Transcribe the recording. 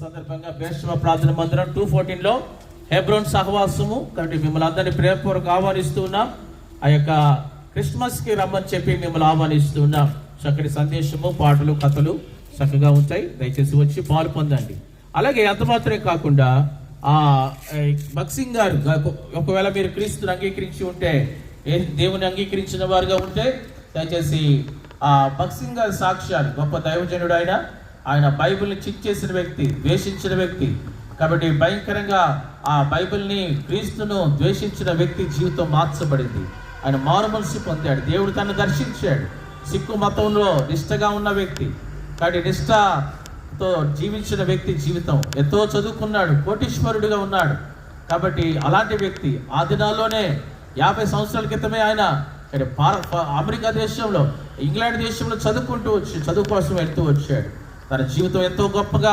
సందర్భంగా బేర్షెబా ప్రార్థన మందిరం 214లో హెబ్రోన్ సహవాసము కాబట్టి మిమ్మల్ని అందరినీ ప్రేమపూర్వక ఆహ్వానిస్తూ ఉన్నాం. ఆ యొక్క క్రిస్మస్ కి రమ్మని చెప్పి మిమ్మల్ని ఆహ్వానిస్తూ ఉన్నాం. చక్కటి సందేశము, పాటలు, కథలు చక్కగా ఉంటాయి. దయచేసి వచ్చి పాలు పొందండి. అలాగే అంత మాత్రమే కాకుండా భక్సింగ్ గారు, ఒకవేళ మీరు క్రీస్తుని అంగీకరించి ఉంటే, దేవుని అంగీకరించిన వారుగా ఉంటే దయచేసి భక్సింగ్ గారి సాక్ష్యాలు, గొప్ప దైవజనుడు ఆయన బైబిల్ని చిక్ చేసిన వ్యక్తి, ద్వేషించిన వ్యక్తి. కాబట్టి భయంకరంగా ఆ బైబిల్ని, క్రీస్తును ద్వేషించిన వ్యక్తి జీవితం మార్చబడింది. ఆయన మారు మనసు పొందాడు, దేవుడు తనను దర్శించాడు. సిక్కు మతంలో నిష్ఠగా ఉన్న వ్యక్తి, కాబట్టి నిష్ఠతో జీవించిన వ్యక్తి జీవితం ఎంతో చదువుకున్నాడు, కోటీశ్వరుడిగా ఉన్నాడు. కాబట్టి అలాంటి వ్యక్తి ఆ దినాల్లోనే 50 సంవత్సరాల క్రితమే ఆయన అమెరికా దేశంలో, ఇంగ్లాండ్ దేశంలో చదువు కోసం వెళ్తూ వచ్చాడు. తన జీవితం ఎంతో గొప్పగా